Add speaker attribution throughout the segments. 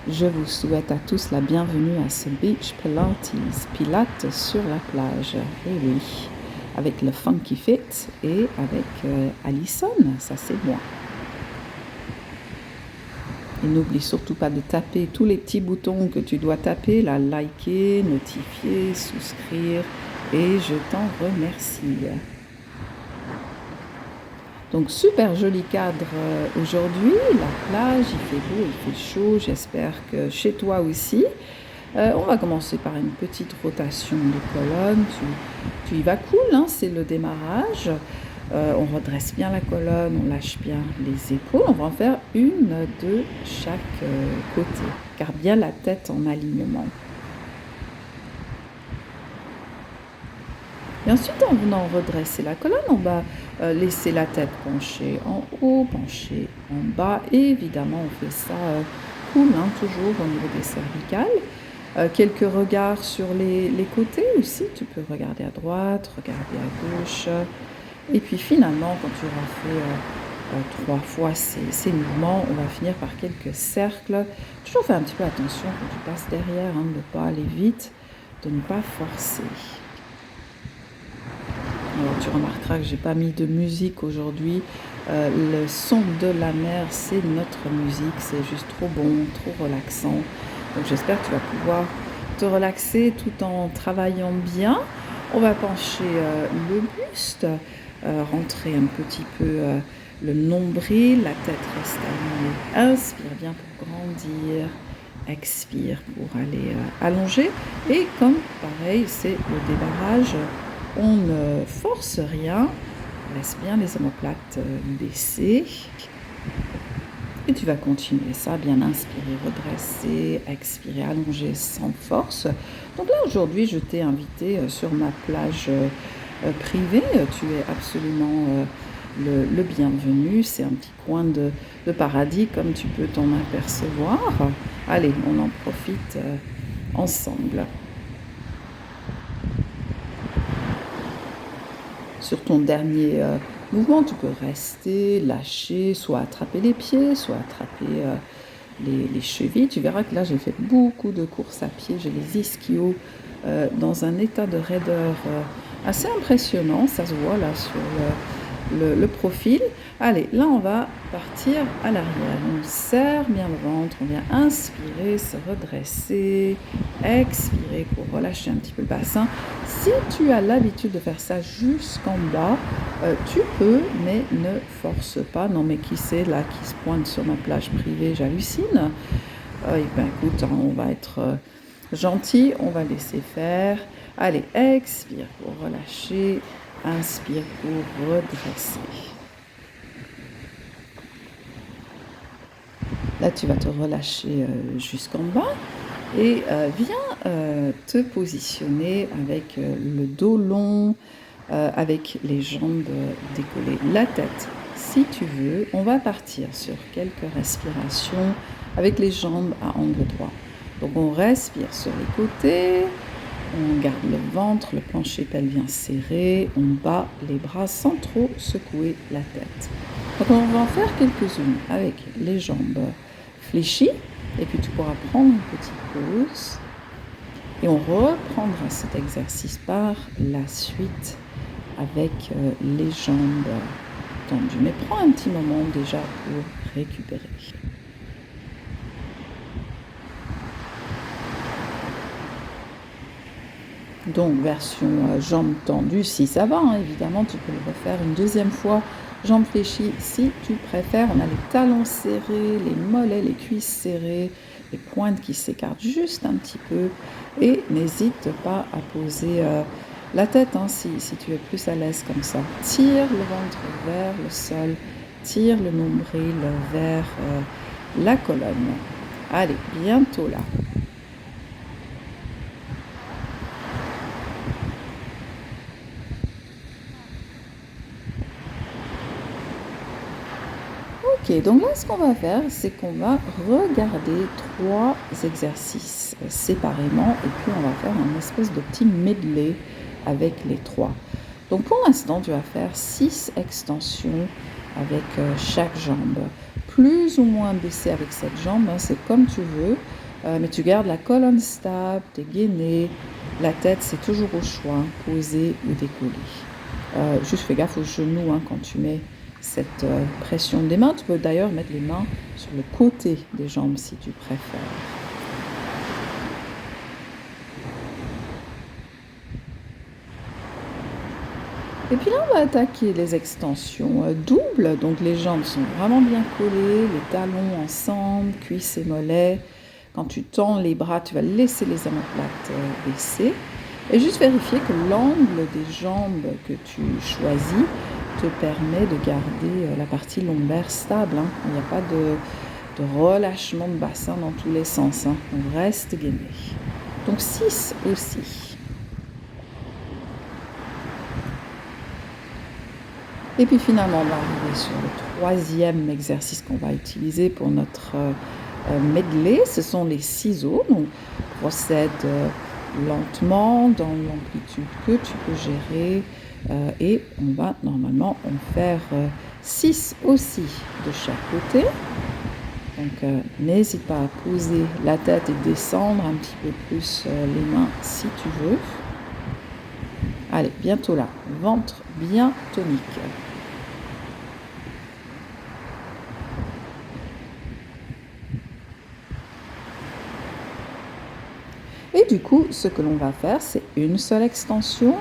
Speaker 1: Je vous souhaite à tous la bienvenue à ce Beach Pilates, Pilates sur la plage. Et oui, avec le Funky Fit et avec Alison, ça c'est moi. Et n'oublie surtout pas de taper tous les petits boutons que tu dois taper, là, liker, notifier, souscrire, et je t'en remercie. Donc super joli cadre aujourd'hui, la plage, il fait beau, il fait chaud, j'espère que chez toi aussi. On va commencer par une petite rotation de colonne, tu y vas cool, hein, c'est le démarrage. On redresse bien la colonne, on lâche bien les épaules, on va en faire une de chaque côté. Garde bien la tête en alignement. Et ensuite, en venant redresser la colonne, on va laisser la tête pencher en haut, pencher en bas. Et évidemment, on fait ça cool, hein, toujours au niveau des cervicales. Quelques regards sur les côtés aussi. Tu peux regarder à droite, regarder à gauche. Et puis finalement, quand tu auras fait 3 fois ces mouvements, on va finir par quelques cercles. Toujours fais un petit peu attention quand tu passes derrière, hein, de ne pas aller vite, de ne pas forcer. Alors, tu remarqueras que j'ai pas mis de musique aujourd'hui. Le son de la mer, c'est notre musique. C'est juste trop bon, trop relaxant. Donc j'espère que tu vas pouvoir te relaxer tout en travaillant bien. On va pencher le buste, rentrer un petit peu le nombril, la tête reste alignée. Inspire bien pour grandir. Expire pour aller allonger. Et comme pareil, c'est le débarrage. On ne force rien, laisse bien les omoplates baisser. Et tu vas continuer ça, bien inspirer, redresser, expirer, allonger sans force. Donc là, aujourd'hui, je t'ai invité sur ma plage privée. Tu es absolument le bienvenu. C'est un petit coin de paradis, comme tu peux t'en apercevoir. Allez, on en profite ensemble. Sur ton dernier mouvement, tu peux rester, lâcher, soit attraper les pieds, soit attraper les chevilles. Tu verras que là, j'ai fait beaucoup de courses à pied. J'ai les ischios dans un état de raideur assez impressionnant. Ça se voit là sur le profil. Allez, là, on va partir à l'arrière. On serre bien le ventre. On vient inspirer, se redresser, expirer pour relâcher un petit peu le bassin. Si tu as l'habitude de faire ça jusqu'en bas, tu peux, mais ne force pas. Non, mais qui c'est là qui se pointe sur ma plage privée? J'hallucine. Eh bien, écoute, hein, on va être gentil, on va laisser faire. Allez, expire pour relâcher, inspire pour redresser. Là, tu vas te relâcher jusqu'en bas. Et viens te positionner avec le dos long, avec les jambes décollées. La tête, si tu veux, on va partir sur quelques respirations avec les jambes à angle droit. Donc on respire sur les côtés, on garde le ventre, le plancher pelvien serré, on bat les bras sans trop secouer la tête. Donc on va en faire quelques-unes avec les jambes fléchies. Et puis tu pourras prendre une petite pause et on reprendra cet exercice par la suite avec les jambes tendues. Mais prends un petit moment déjà pour récupérer. Donc version jambes tendues, si ça va, hein, évidemment tu peux le refaire une deuxième fois. Jambes fléchies si tu préfères. On a les talons serrés, les mollets, les cuisses serrées, les pointes qui s'écartent juste un petit peu. Et n'hésite pas à poser la tête hein, si tu es plus à l'aise comme ça. Tire le ventre vers le sol, tire le nombril vers la colonne. Allez, bientôt là. Ok, donc là, ce qu'on va faire, c'est qu'on va regarder 3 exercices séparément et puis on va faire un espèce de petit medley avec les 3. Donc pour l'instant, tu vas faire 6 extensions avec chaque jambe. Plus ou moins baissé avec cette jambe, hein, c'est comme tu veux, mais tu gardes la colonne stable, tes gainés, la tête c'est toujours au choix, posée ou décollée. Juste fais gaffe aux genoux hein, quand tu mets cette pression des mains. Tu peux d'ailleurs mettre les mains sur le côté des jambes si tu préfères. Et puis là, on va attaquer les extensions doubles. Donc les jambes sont vraiment bien collées, les talons ensemble, cuisses et mollets. Quand tu tends les bras, tu vas laisser les omoplates baisser. Et juste vérifier que l'angle des jambes que tu choisis te permet de garder la partie lombaire stable. Hein. Il n'y a pas de relâchement de bassin dans tous les sens. Hein. On reste gainé. Donc 6 aussi. Et puis finalement, on va arriver sur le troisième exercice qu'on va utiliser pour notre medley. Ce sont les ciseaux. Donc, procède lentement dans l'amplitude que tu peux gérer. Et on va normalement en faire 6 aussi de chaque côté. Donc, n'hésite pas à poser la tête et descendre un petit peu plus les mains si tu veux. Allez, bientôt là. Ventre bien tonique. Et du coup, ce que l'on va faire, c'est une seule extension,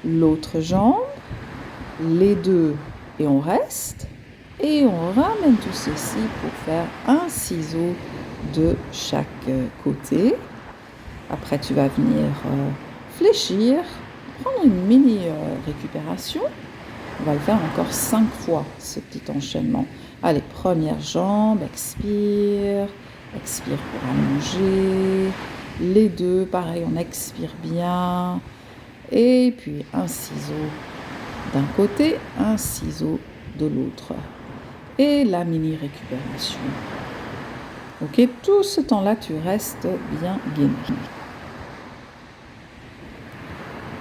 Speaker 1: l'autre jambe, les deux, et on reste. Et on ramène tout ceci pour faire un ciseau de chaque côté. Après, tu vas venir fléchir, prendre une mini récupération. On va le faire encore 5 fois, ce petit enchaînement. Allez, première jambe, expire, expire pour allonger. Les deux, pareil, on expire bien. Et puis un ciseau d'un côté, un ciseau de l'autre. Et la mini récupération. Ok, tout ce temps-là, tu restes bien gainé.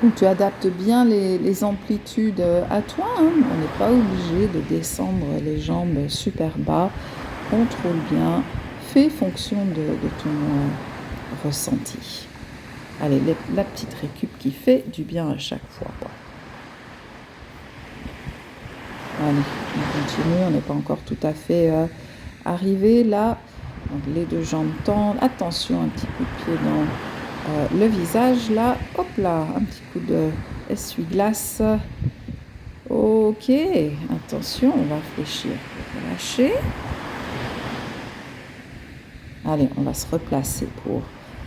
Speaker 1: Donc, tu adaptes bien les amplitudes à toi. Hein. On n'est pas obligé de descendre les jambes super bas. Contrôle bien. Fais fonction de ton ressenti. Allez, la petite récup qui fait du bien à chaque fois. Allez, on continue. On n'est pas encore tout à fait arrivé là. Donc, les deux jambes tendent. Attention, un petit coup de pied dans le visage là. Hop là, un petit coup de essuie-glace. Ok, attention, on va fléchir. Relâcher. Allez, on va se replacer pour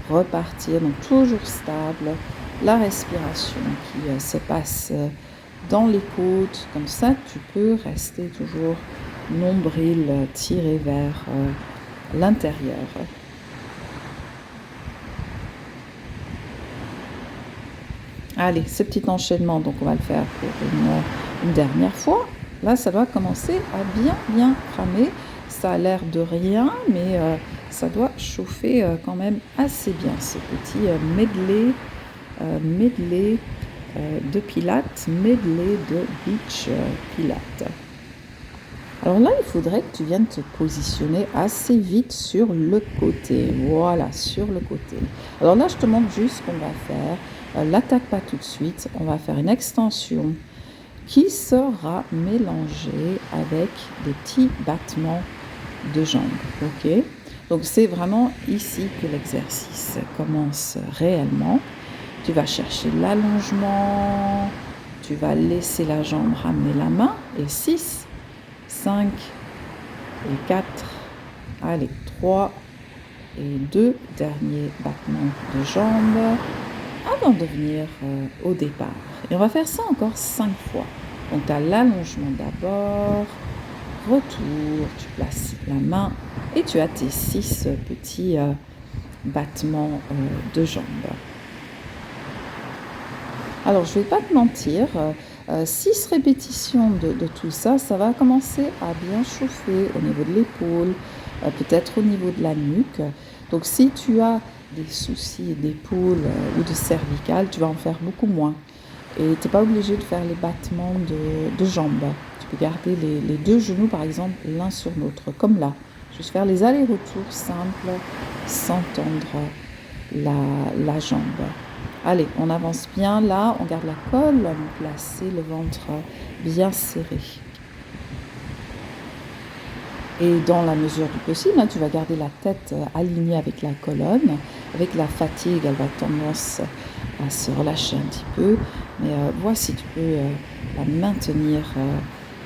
Speaker 1: repartir. Donc, toujours stable. La respiration qui se passe dans les côtes. Comme ça, tu peux rester toujours nombril tiré vers l'intérieur. Allez, ce petit enchaînement, donc on va le faire pour une dernière fois. Là, ça doit commencer à bien cramer. Ça a l'air de rien, mais ça doit chauffer quand même assez bien. Ce petit medley de pilates, medley de beach pilates. Alors là, il faudrait que tu viennes te positionner assez vite sur le côté. Voilà, sur le côté. Alors là, je te montre juste ce qu'on va faire. L'attaque pas tout de suite. On va faire une extension qui sera mélangée avec des petits battements de jambes. Ok ? Donc c'est vraiment ici que l'exercice commence réellement. Tu vas chercher l'allongement. Tu vas laisser la jambe ramener la main. Et 6, 5 et 4. Allez, 3 et 2 derniers battements de jambes avant de venir au départ. Et on va faire ça encore 5 fois. Donc, tu as l'allongement d'abord, retour, tu places la main et tu as tes 6 petits battements de jambes. Alors, je ne vais pas te mentir, 6 répétitions de tout ça, ça va commencer à bien chauffer au niveau de l'épaule, peut-être au niveau de la nuque. Donc, si tu as des soucis d'épaule ou de cervicale, tu vas en faire beaucoup moins. Et tu n'es pas obligé de faire les battements de jambes. Tu peux garder les deux genoux, par exemple, l'un sur l'autre, comme là. Juste faire les allers-retours simples sans tendre la jambe. Allez, on avance bien là, on garde la colonne placée, le ventre bien serré. Et dans la mesure du possible, tu vas garder la tête alignée avec la colonne. Avec la fatigue, elle va tendance à se relâcher un petit peu. Mais vois si tu peux la maintenir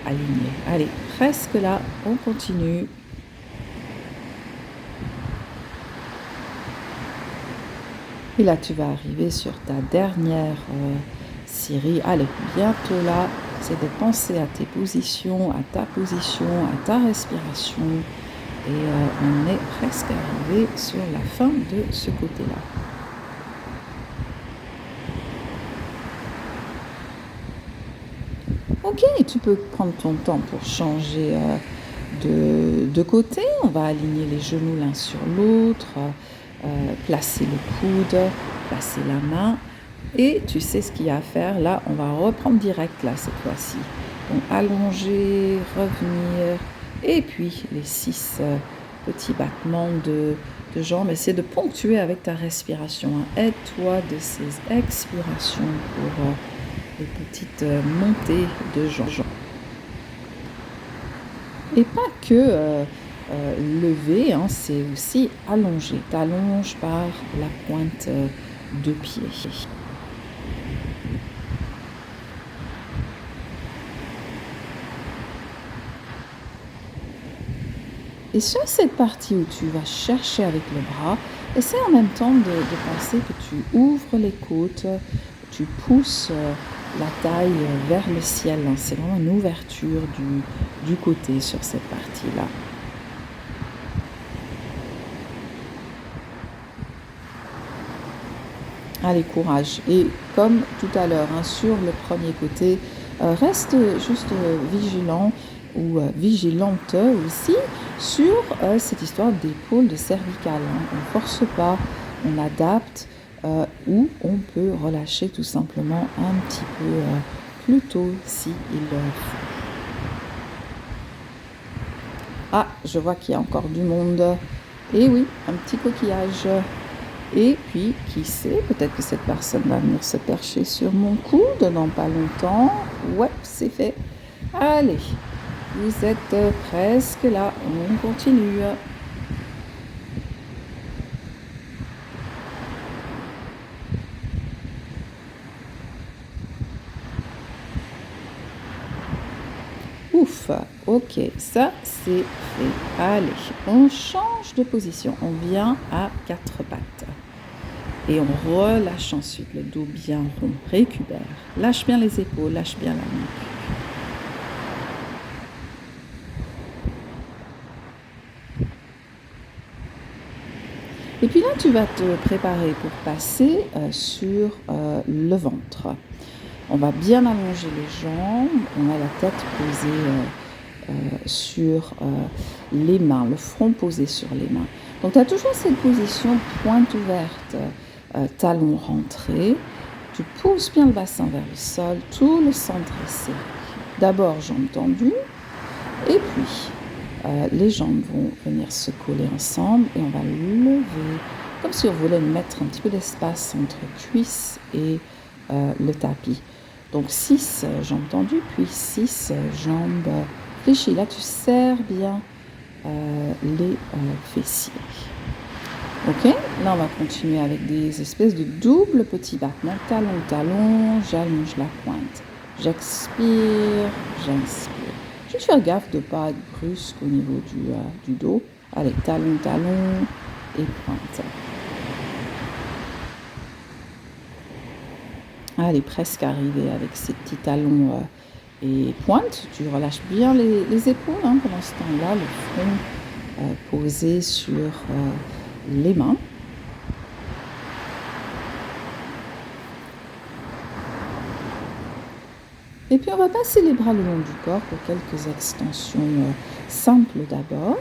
Speaker 1: alignée. Allez, presque là, on continue. Et là, tu vas arriver sur ta dernière série. Allez, bientôt là, c'est de penser à tes positions, à ta position, à ta respiration. Et on est presque arrivé sur la fin de ce côté-là. Ok, tu peux prendre ton temps pour changer de côté. On va aligner les genoux l'un sur l'autre. Placer le coude, placer la main et tu sais ce qu'il y a à faire. Là, on va reprendre direct là cette fois-ci. Donc allonger, revenir et puis les 6 petits battements de jambes. Essaie de ponctuer avec ta respiration. Aide-toi de ces expirations pour les petites montées de jambes. Et pas que lever, c'est aussi allonger. Tu allonges par la pointe de pied. Et sur cette partie où tu vas chercher avec le bras, essaie en même temps de penser que tu ouvres les côtes, tu pousses la taille vers le ciel. C'est vraiment une ouverture du côté sur cette partie-là. Allez, courage. Et comme tout à l'heure, sur le premier côté, reste juste vigilant ou vigilante aussi sur cette histoire d'épaule, de cervicale. On ne force pas, on adapte ou on peut relâcher tout simplement un petit peu plus tôt s'il faut. Ah, je vois qu'il y a encore du monde. Et oui, un petit coquillage. Et puis, qui sait, peut-être que cette personne va venir se percher sur mon coude dans pas longtemps. Ouais, c'est fait. Allez, vous êtes presque là. On continue. Ouf, ok, ça c'est fait. Allez, on change de position. On vient à 4 pattes. Et on relâche ensuite le dos bien rond. Récupère. Lâche bien les épaules, lâche bien la nuque. Et puis là, tu vas te préparer pour passer sur le ventre. On va bien allonger les jambes. On a la tête posée sur les mains, le front posé sur les mains. Donc, tu as toujours cette position pointe ouverte, talon rentré. Tu pousses bien le bassin vers le sol, tout le centre est serré. D'abord, jambes tendues, et puis les jambes vont venir se coller ensemble et on va lever, comme si on voulait mettre un petit peu d'espace entre cuisses et le tapis. Donc 6 jambes tendues, puis 6 jambes fléchies. Là, tu serres bien les fessiers. Ok, là on va continuer avec des espèces de doubles petits battements. Talon, talon, j'allonge la pointe. J'expire, j'inspire. Juste faire gaffe de ne pas être brusque au niveau du dos. Allez, talon, talon et pointe. Allez, presque arrivé avec ces petits talons et pointe. Tu relâches bien les épaules pendant ce temps-là, le front posé sur les mains. Et puis on va passer les bras le long du corps pour quelques extensions simples d'abord.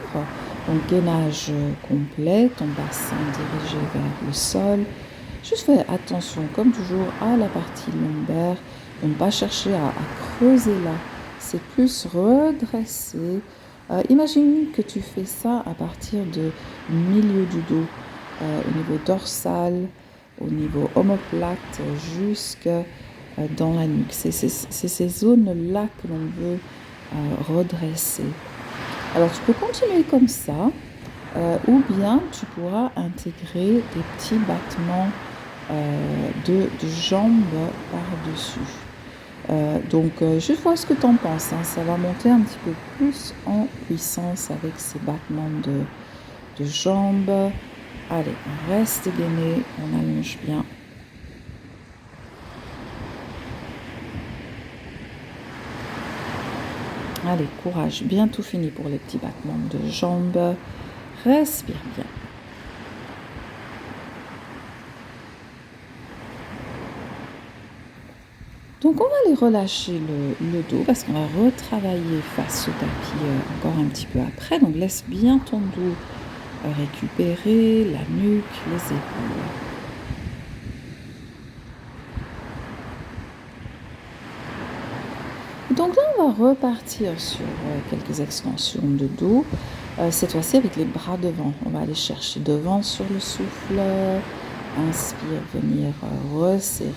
Speaker 1: Donc gainage complet, ton bassin dirigé vers le sol. Juste fais attention, comme toujours, à la partie lombaire, de ne pas chercher à creuser là. c'est plus redressé. Imagine que tu fais ça à partir du milieu du dos, au niveau dorsal, au niveau omoplate, jusque dans la nuque. C'est ces zones-là que l'on veut redresser. Alors, tu peux continuer comme ça, ou bien tu pourras intégrer des petits battements de jambes par-dessus. Juste vois ce que tu en penses. Ça va monter un petit peu plus en puissance avec ces battements de jambes. Allez, on reste gainé, on allonge bien. Allez, courage, bientôt fini pour les petits battements de jambes. Respire bien. Donc on va aller relâcher le dos parce qu'on va retravailler face au tapis encore un petit peu après. Donc laisse bien ton dos récupérer, la nuque, les épaules. Donc là on va repartir sur quelques extensions de dos. Cette fois-ci avec les bras devant. On va aller chercher devant sur le souffle. Inspire, venir resserrer.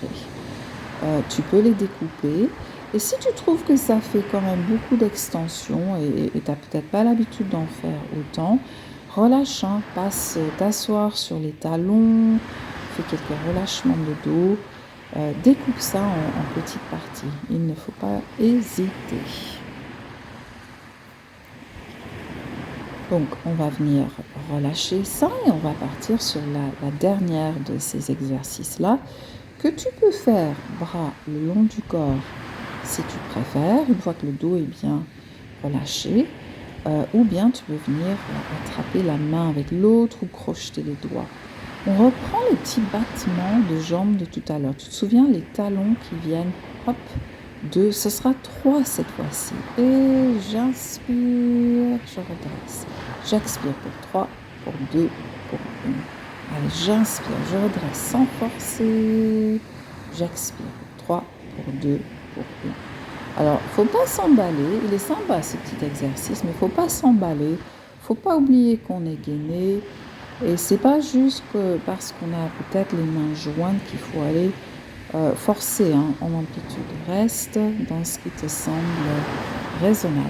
Speaker 1: Tu peux les découper. Et si tu trouves que ça fait quand même beaucoup d'extensions et tu n'as peut-être pas l'habitude d'en faire autant, relâche, passe t'asseoir sur les talons, fais quelques relâchements de dos, découpe ça en petites parties. Il ne faut pas hésiter. Donc, on va venir relâcher ça et on va partir sur la dernière de ces exercices-là que tu peux faire bras le long du corps si tu préfères, une fois que le dos est bien relâché, ou bien tu peux venir attraper la main avec l'autre ou crocheter les doigts. On reprend les petits battements de jambes de tout à l'heure. Tu te souviens, les talons qui viennent, hop, ce sera 3 cette fois-ci. Et j'inspire, je redresse. J'expire pour 3, pour 2, pour 1. Allez, j'inspire, je redresse sans forcer. J'expire pour 3, pour 2, pour 1. Alors, il ne faut pas s'emballer. Il est sympa ce petit exercice, mais il ne faut pas s'emballer. Il ne faut pas oublier qu'on est gainé. Et c'est pas juste que parce qu'on a peut-être les mains jointes qu'il faut aller forcer en amplitude. Reste dans ce qui te semble raisonnable.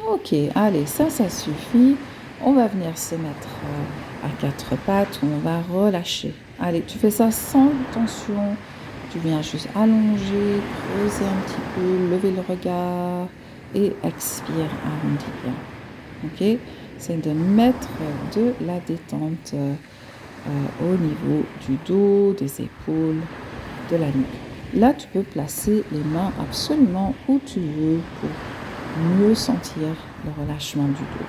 Speaker 1: Ok, allez, ça suffit. On va venir se mettre à 4 pattes, on va relâcher. Allez, tu fais ça sans tension. Tu viens juste allonger, creuser un petit peu, lever le regard et expire, arrondis bien. Ok, c'est de mettre de la détente au niveau du dos, des épaules, de la nuque. Là, tu peux placer les mains absolument où tu veux pour mieux sentir le relâchement du dos.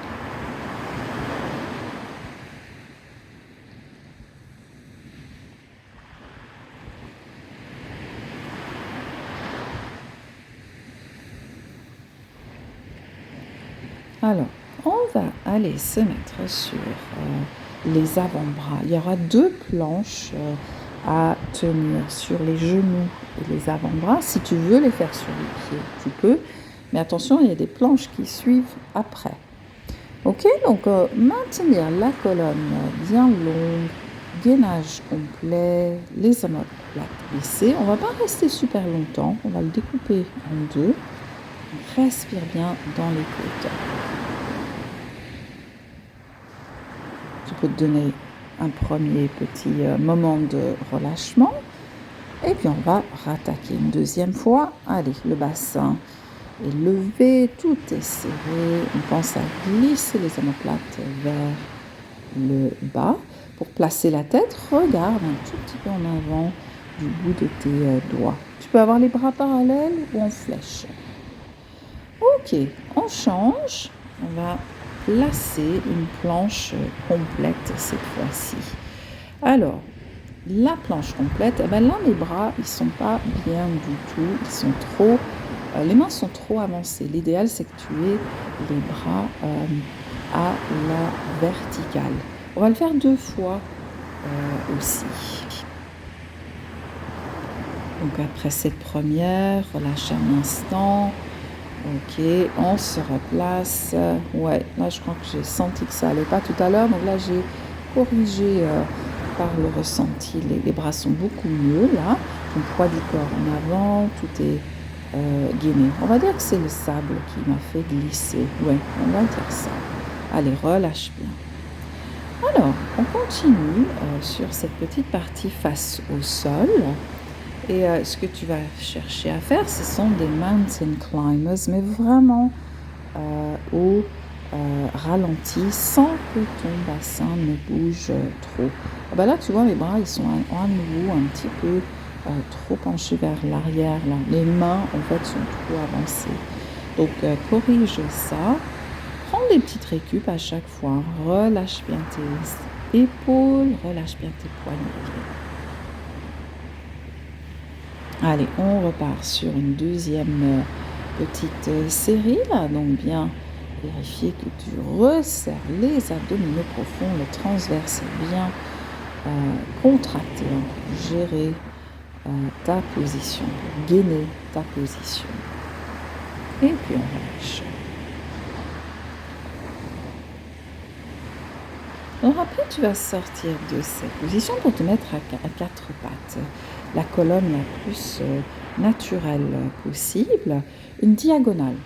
Speaker 1: Alors, on va aller se mettre sur les avant-bras. Il y aura 2 planches à tenir sur les genoux et les avant-bras. Si tu veux les faire sur les pieds, tu peux. Mais attention, il y a des planches qui suivent après. Ok, donc maintenir la colonne bien longue, gainage complet, les omoplates baissées. On ne va pas rester super longtemps, on va le découper en 2. Respire bien dans les côtes. Tu peux te donner un premier petit moment de relâchement. Et puis on va rattaquer une deuxième fois. Allez, le bassin est levé, tout est serré. On pense à glisser les omoplates vers le bas. Pour placer la tête, regarde un tout petit peu en avant du bout de tes doigts. Tu peux avoir les bras parallèles ou en flèche. Ok, on change. On va placer une planche complète cette fois-ci. Alors, la planche complète, là mes bras ils sont pas bien du tout, ils sont trop, les mains sont trop avancées. L'idéal c'est que tu aies les bras à la verticale. On va le faire 2 fois aussi. Donc après cette première, relâche un instant. Ok, on se replace. Ouais, là je crois que j'ai senti que ça n'allait pas tout à l'heure. Donc là j'ai corrigé par le ressenti. Les bras sont beaucoup mieux là. Donc poids du corps en avant, tout est gainé. On va dire que c'est le sable qui m'a fait glisser. Ouais, on va dire ça. Allez, relâche bien. Alors, on continue sur cette petite partie face au sol. Et ce que tu vas chercher à faire, ce sont des mountain climbers, mais vraiment au ralenti, sans que ton bassin ne bouge trop. Ah ben là, tu vois, mes bras, ils sont à nouveau un petit peu trop penchés vers l'arrière. Là. Les mains, en fait, sont trop avancées. Donc, corrige ça. Prends des petites récup à chaque fois. Relâche bien tes épaules, relâche bien tes poignets. Allez, on repart sur une deuxième petite série, là. Donc, bien vérifier que tu resserres les abdominaux profonds, le transverse est bien contracté, hein, pour gérer ta position, pour gainer ta position. Et puis, on relâche. Donc après, tu vas sortir de cette position pour te mettre à quatre pattes. La colonne la plus naturelle possible, une diagonale.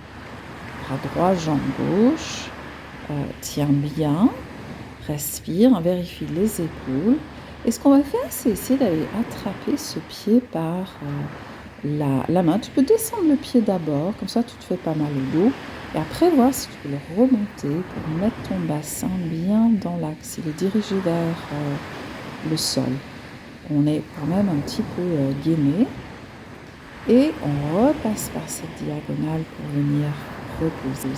Speaker 1: Bras droit, jambe gauche, tiens bien, respire, vérifie les épaules. Et ce qu'on va faire, c'est essayer d'aller attraper ce pied par la main. Tu peux descendre le pied d'abord, comme ça tu te fais pas mal au dos. Et après, voir si tu peux le remonter pour mettre ton bassin bien dans l'axe. Il est dirigé vers le sol. On est quand même un petit peu gainé. Et on repasse par cette diagonale pour venir reposer.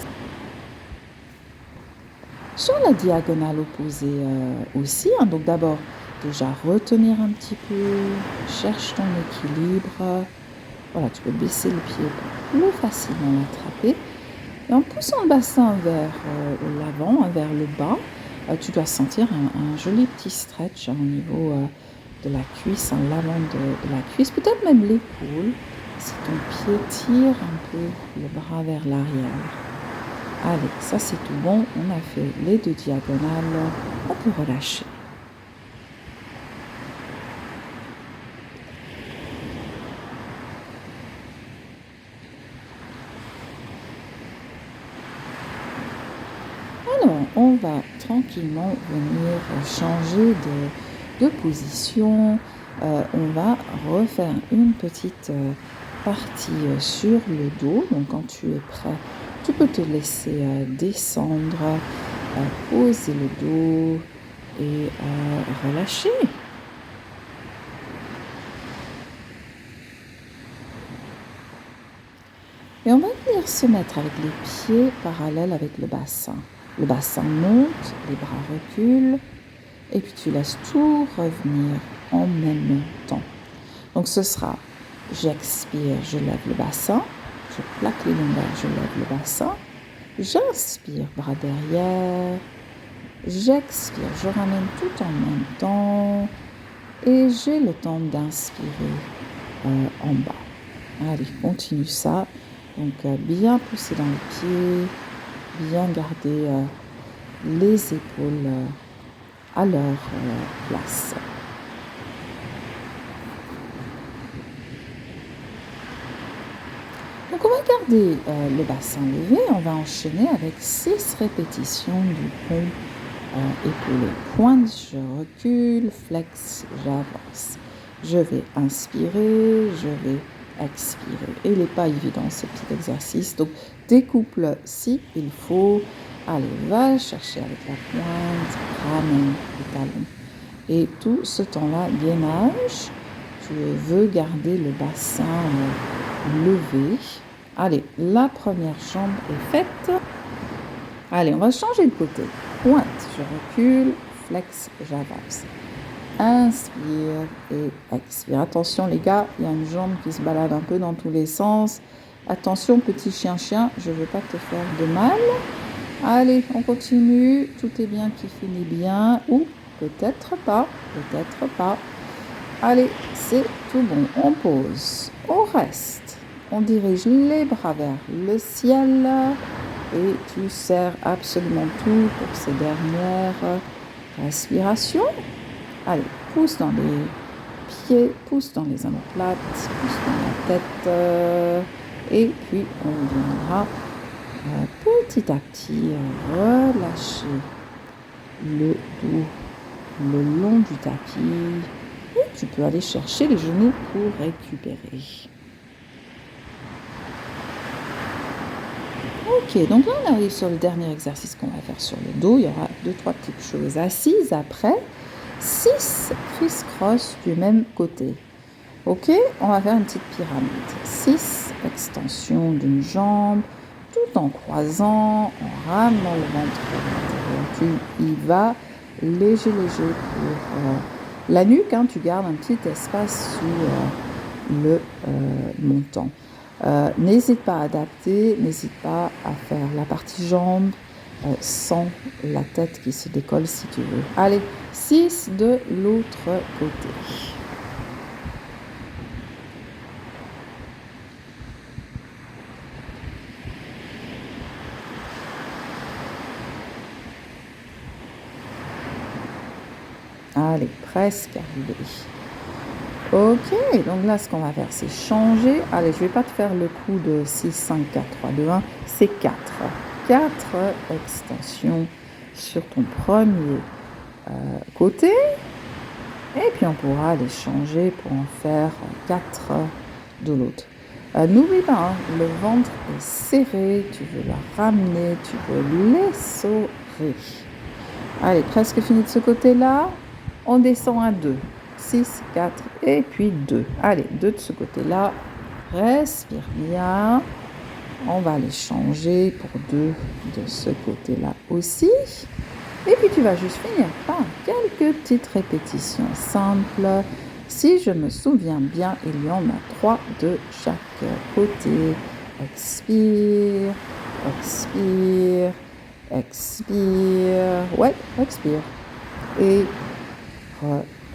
Speaker 1: Sur la diagonale opposée aussi, hein, donc d'abord, déjà retenir un petit peu, cherche ton équilibre. Voilà, tu peux baisser le pied pour plus facilement l'attraper. Et en poussant le bassin vers l'avant, vers le bas, tu dois sentir un joli petit stretch au niveau de la cuisse, en l'avant de la cuisse, peut-être même l'épaule, si ton pied tire un peu le bras vers l'arrière. Allez, ça c'est tout bon, on a fait les deux diagonales, on peut relâcher. Alors, on va tranquillement venir changer de position. On va refaire une petite partie sur le dos. Donc, quand tu es prêt, tu peux te laisser descendre, poser le dos et relâcher. Et on va venir se mettre avec les pieds parallèles avec le bassin. Le bassin monte, les bras reculent, et puis tu laisses tout revenir en même temps. Donc ce sera, j'expire, je lève le bassin, je plaque les lombaires, je lève le bassin, j'inspire, bras derrière, j'expire, je ramène tout en même temps, et j'ai le temps d'inspirer en bas. Allez, continue ça. Donc bien pousser dans les pieds, bien garder les épaules à leur place. Donc on va garder le bassin levé, on va enchaîner avec 6 répétitions du pont épaulé. Pointe, je recule, flex, j'avance. Je vais inspirer, je vais expirer. Et il n'est pas évident ce petit exercice, donc découple si il faut. Allez, va chercher avec la pointe, ramène le talon. Et tout ce temps-là, gainage, tu veux garder le bassin levé. Allez, la première jambe est faite. Allez, on va changer de côté. Pointe, je recule, flex, j'avance. Inspire et expire. Attention les gars, il y a une jambe qui se balade un peu dans tous les sens. Attention petit chien, je ne veux pas te faire de mal. Allez, on continue. Tout est bien qui finit bien. Ou peut-être pas, peut-être pas. Allez, c'est tout bon, on pose, on reste. On dirige les bras vers le ciel et tu serres absolument tout pour ces dernières respirations. Allez, pousse dans les pieds, pousse dans les omoplates, pousse dans la tête et puis on viendra petit à petit relâcher le dos le long du tapis. Et tu peux aller chercher les genoux pour récupérer. Ok, donc là on arrive sur le dernier exercice qu'on va faire sur le dos. Il y aura 2-3 petites choses assises après. 6 criss-cross du même côté. Ok, on va faire une petite pyramide. 6 extensions d'une jambe, tout en croisant, en ramenant le ventre vers l'intérieur. Tu y vas léger pour la nuque. Tu gardes un petit espace sous le montant. N'hésite pas à adapter, n'hésite pas à faire la partie jambe sans la tête qui se décolle si tu veux. Allez, 6 de l'autre côté. Allez, presque arrivé. Ok, donc là, ce qu'on va faire, c'est changer. Allez, je ne vais pas te faire le coup de 6, 5, 4, 3, 2, 1. C'est 4. 4 extensions sur ton premier côté. Et puis, on pourra les changer pour en faire 4 de l'autre. N'oublie pas, le ventre est serré. Tu veux le ramener, tu veux l'essorer. Allez, presque fini de ce côté-là. On descend à 2. 6, 4 et puis 2. Allez, 2 de ce côté-là. Respire bien. On va les changer pour 2 de ce côté-là aussi. Et puis tu vas juste finir par quelques petites répétitions simples. Si je me souviens bien, il y en a 3 de chaque côté. Expire, expire, expire. Ouais, expire. Et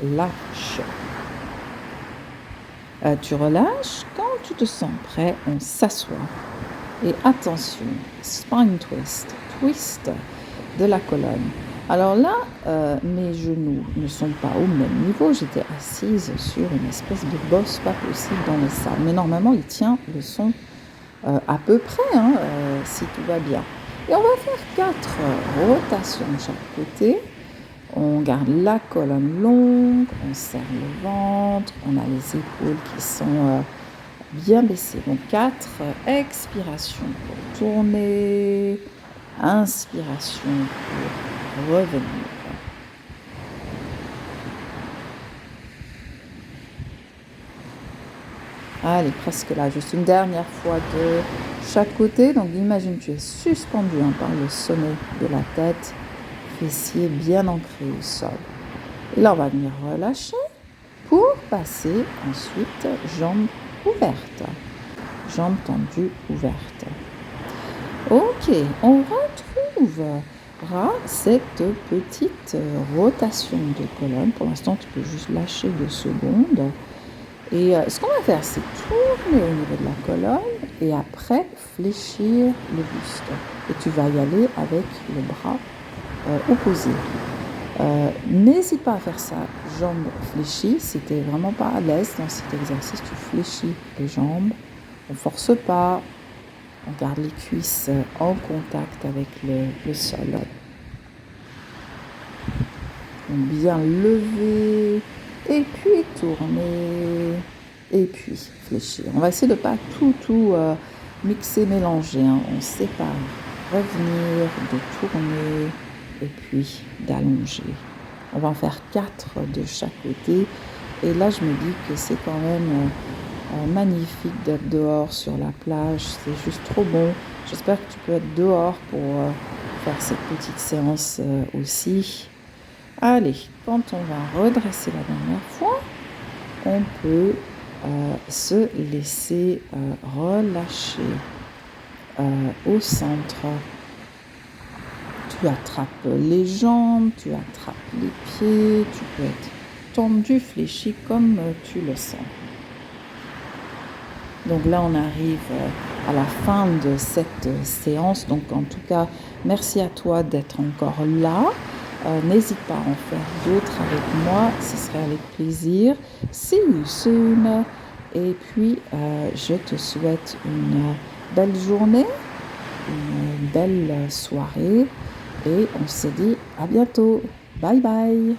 Speaker 1: relâche. Tu relâches. Quand tu te sens prêt, on s'assoit. Et attention, spine twist, twist de la colonne. Alors là, mes genoux ne sont pas au même niveau. J'étais assise sur une espèce de bosse pas possible dans le sable. Mais normalement, il tient le son à peu près, si tout va bien. Et on va faire 4 rotations de chaque côté. On garde la colonne longue, on serre le ventre, on a les épaules qui sont bien baissées. Donc 4 expirations pour tourner, inspiration pour revenir. Allez, presque là, juste une dernière fois de chaque côté. Donc imagine que tu es suspendu par le sommet de la tête. Fessiers bien ancrés au sol. Et là, on va venir relâcher pour passer ensuite jambes ouvertes. Jambes tendues ouvertes. Ok, on retrouvera cette petite rotation de colonne. Pour l'instant, tu peux juste lâcher 2 secondes. Et ce qu'on va faire, c'est tourner au niveau de la colonne et après fléchir le buste. Et tu vas y aller avec le bras opposé. N'hésite pas à faire ça, jambes fléchies. Si tu n'es vraiment pas à l'aise dans cet exercice, tu fléchis les jambes. On ne force pas. On garde les cuisses en contact avec le sol. Donc bien lever. Et puis tourner. Et puis fléchir. On va essayer de ne pas tout mixer, mélanger. On sépare. Revenir, de tourner. Et puis d'allonger. On va en faire 4 de chaque côté. Et là, je me dis que c'est quand même magnifique d'être dehors sur la plage. C'est juste trop bon. J'espère que tu peux être dehors pour faire cette petite séance aussi. Allez, quand on va redresser la dernière fois, on peut se laisser relâcher au centre. Tu attrapes les jambes, tu attrapes les pieds, tu peux être tendu, fléchi comme tu le sens. Donc là, on arrive à la fin de cette séance. Donc en tout cas, merci à toi d'être encore là. N'hésite pas à en faire d'autres avec moi, ce serait avec plaisir. See you soon. Et puis, je te souhaite une belle journée, une belle soirée et on se dit à bientôt. Bye bye.